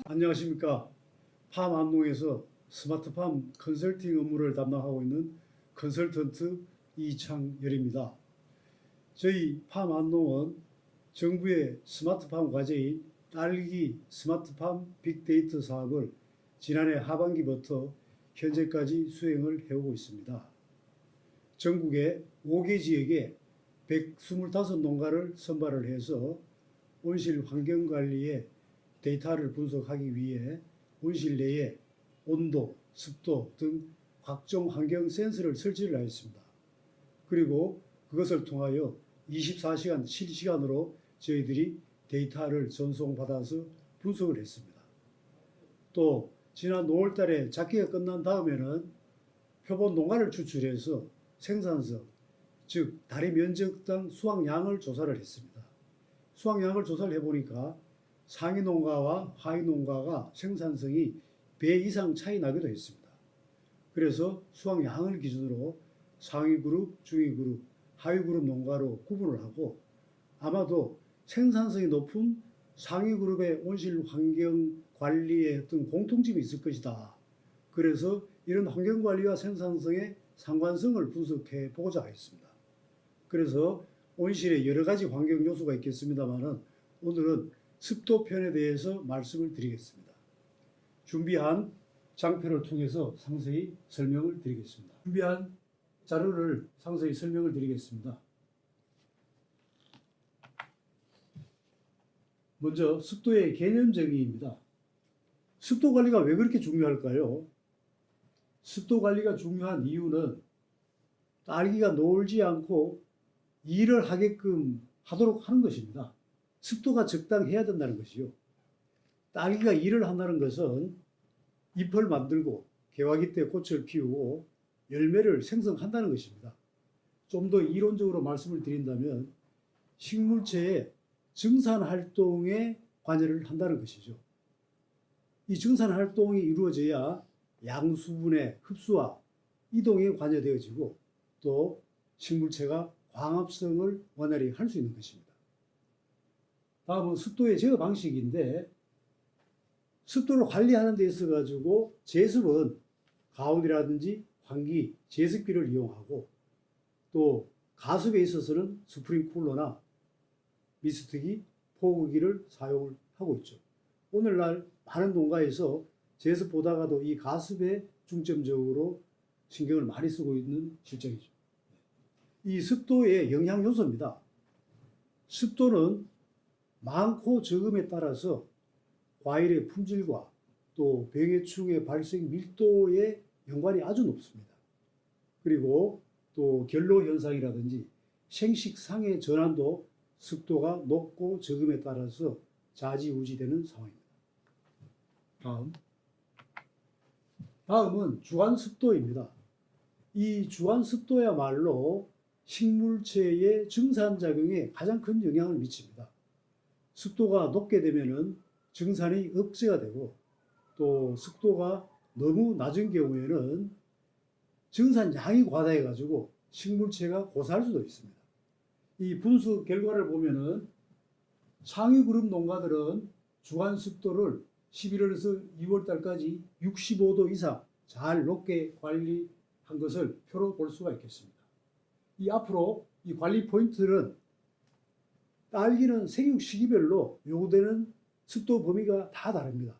안녕하십니까. 팜안농에서 스마트팜 컨설팅 업무를 담당하고 있는 컨설턴트 이창열입니다. 저희 팜안농은 정부의 스마트팜 과제인 딸기 스마트팜 빅데이터 사업을 지난해 하반기부터 현재까지 수행을 해오고 있습니다. 전국의 5개 지역에 125농가를 선발을 해서 온실 환경관리에 데이터를 분석하기 위해 온실 내에 온도, 습도 등 각종 환경 센서를 설치를 하였습니다. 그리고 그것을 통하여 24시간 실시간으로 저희들이 데이터를 전송받아서 분석을 했습니다. 또 지난 5월 달에 작기가 끝난 다음에는 표본 농가를 추출해서 생산성, 즉 다리 면적당 수확량을 조사를 했습니다. 수확량을 조사를 해보니까 상위 농가와 하위 농가가 생산성이 배 이상 차이 나기도 했습니다. 그래서 수확량을 기준으로 상위 그룹, 중위 그룹, 하위 그룹 농가로 구분을 하고 아마도 생산성이 높은 상위 그룹의 온실 환경 관리에 어떤 공통점이 있을 것이다. 그래서 이런 환경 관리와 생산성의 상관성을 분석해 보고자 했습니다. 그래서 온실에 여러 가지 환경 요소가 있겠습니다만은 오늘은 습도 편에 대해서 말씀을 드리겠습니다. 준비한 장표를 통해서 상세히 설명을 드리겠습니다. 준비한 자료를 상세히 설명을 드리겠습니다. 먼저 습도의 개념 정의입니다. 습도 관리가 왜 그렇게 중요할까요? 습도 관리가 중요한 이유는 딸기가 놀지 않고 일을 하게끔 하도록 하는 것입니다. 습도가 적당해야 된다는 것이요. 딸기가 일을 한다는 것은 잎을 만들고 개화기 때 꽃을 피우고 열매를 생성한다는 것입니다. 좀 더 이론적으로 말씀을 드린다면 식물체의 증산활동에 관여를 한다는 것이죠. 이 증산활동이 이루어져야 양수분의 흡수와 이동에 관여되어지고 또 식물체가 광합성을 원활히 할 수 있는 것입니다. 다음은 습도의 제어 방식인데 습도를 관리하는 데 있어 가지고 제습은 가온이라든지 환기, 제습기를 이용하고 또 가습에 있어서는 스프링쿨러나 미스트기, 포구기를 사용을 하고 있죠. 오늘날 많은 농가에서 제습보다가도 이 가습에 중점적으로 신경을 많이 쓰고 있는 실정이죠. 이 습도의 영향 요소입니다. 습도는 많고 적음에 따라서 과일의 품질과 또 병해충의 발생 밀도의 연관이 아주 높습니다. 그리고 또 결로 현상이라든지 생식상의 전환도 습도가 높고 적음에 따라서 좌지우지되는 상황입니다. 다음은 주관습도입니다. 이 주관습도야말로 식물체의 증산작용에 가장 큰 영향을 미칩니다. 습도가 높게 되면은 증산이 억제가 되고 또 습도가 너무 낮은 경우에는 증산량이 과다해 가지고 식물체가 고사할 수도 있습니다. 이 분석 결과를 보면은 상위 그룹 농가들은 주간 습도를 11월에서 2월 달까지 65도 이상 잘 높게 관리한 것을 표로 볼 수가 있겠습니다. 이 앞으로 이 관리 포인트는 딸기는 생육 시기별로 요구되는 습도 범위가 다 다릅니다.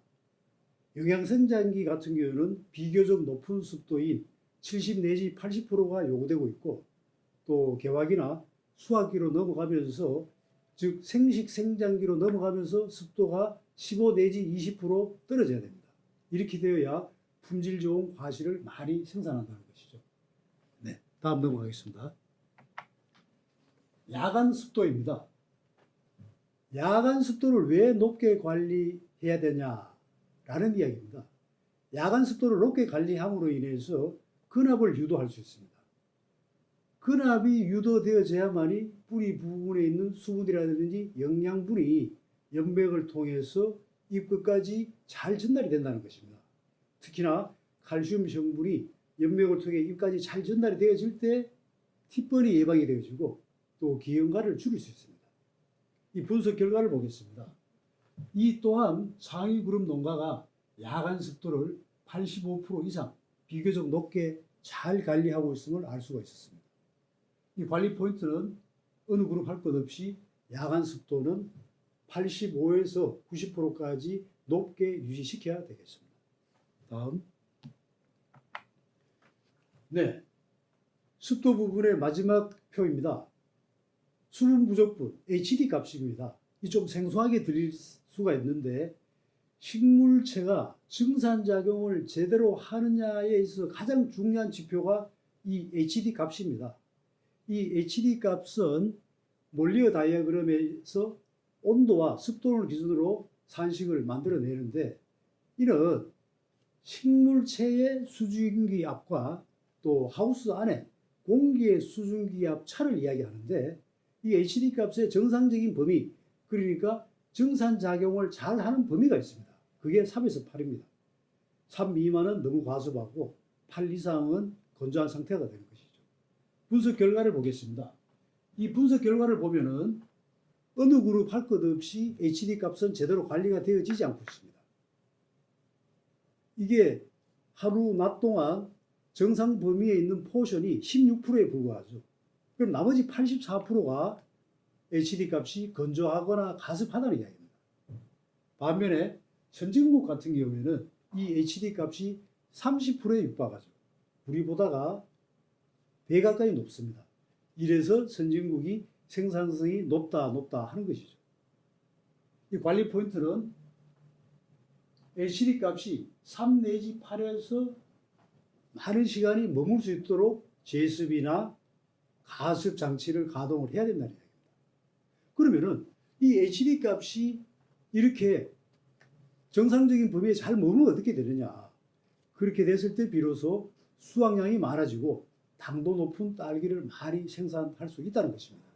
영양생장기 같은 경우는 비교적 높은 습도인 70 내지 80%가 요구되고 있고 또 개화기나 수확기로 넘어가면서 즉 생식 생장기로 넘어가면서 습도가 15 내지 20% 떨어져야 됩니다. 이렇게 되어야 품질 좋은 과실을 많이 생산한다는 것이죠. 네, 다음 넘어가겠습니다. 야간 습도입니다. 야간 습도를 왜 높게 관리해야 되냐라는 이야기입니다. 야간 습도를 높게 관리함으로 인해서 근압을 유도할 수 있습니다. 근압이 유도되어져야만이 뿌리 부분에 있는 수분이라든지 영양분이 연백을 통해서 잎 끝까지 잘 전달이 된다는 것입니다. 특히나 칼슘 성분이 연맥을 통해 입까지 잘 전달이 되어질 때 팁번이 예방이 되어지고 또 기형가를 줄일 수 있습니다. 이 분석 결과를 보겠습니다. 이 또한 상위 그룹 농가가 야간 습도를 85% 이상 비교적 높게 잘 관리하고 있음을 알 수가 있었습니다. 이 관리 포인트는 어느 그룹 할 것 없이 야간 습도는 85에서 90%까지 높게 유지시켜야 되겠습니다. 다음. 네. 습도 부분의 마지막 표입니다. 수분 부족분, HD 값입니다. 이 좀 생소하게 들릴 수가 있는데 식물체가 증산작용을 제대로 하느냐에 있어서 가장 중요한 지표가 이 HD 값입니다. 이 HD 값은 몰리어 다이어그램에서 온도와 습도를 기준으로 산식을 만들어내는데 이는 식물체의 수증기압과 또 하우스 안에 공기의 수증기압 차를 이야기하는데 이 HD 값의 정상적인 범위, 그러니까 증산작용을 잘하는 범위가 있습니다. 그게 3에서 8입니다. 3 미만은 너무 과습하고 8 이상은 건조한 상태가 되는 것이죠. 분석 결과를 보겠습니다. 이 분석 결과를 보면은 어느 그룹 할 것 없이 HD 값은 제대로 관리가 되어지지 않고 있습니다. 이게 하루 낮 동안 정상 범위에 있는 포션이 16%에 불과하죠. 그럼 나머지 84%가 HD 값이 건조하거나 가습하다는 이야기입니다. 반면에 선진국 같은 경우에는 이 HD 값이 30%에 육박하죠. 우리보다가 배 가까이 높습니다. 이래서 선진국이 생산성이 높다 하는 것이죠. 이 관리 포인트는 HD 값이 3 내지 8에서 많은 시간이 머물 수 있도록 제습이나 가습 장치를 가동을 해야 된다는 이야기입니다. 그러면은 이 HD 값이 이렇게 정상적인 범위에 잘 머물면 어떻게 되느냐? 그렇게 됐을 때 비로소 수확량이 많아지고 당도 높은 딸기를 많이 생산할 수 있다는 것입니다.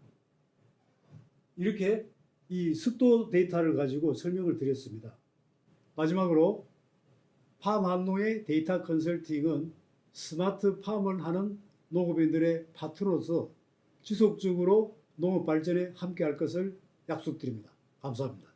이렇게 이 습도 데이터를 가지고 설명을 드렸습니다. 마지막으로 팜한농의 데이터 컨설팅은 스마트 팜을 하는 농업인들의 파트너로서 지속적으로 농업 발전에 함께할 것을 약속드립니다. 감사합니다.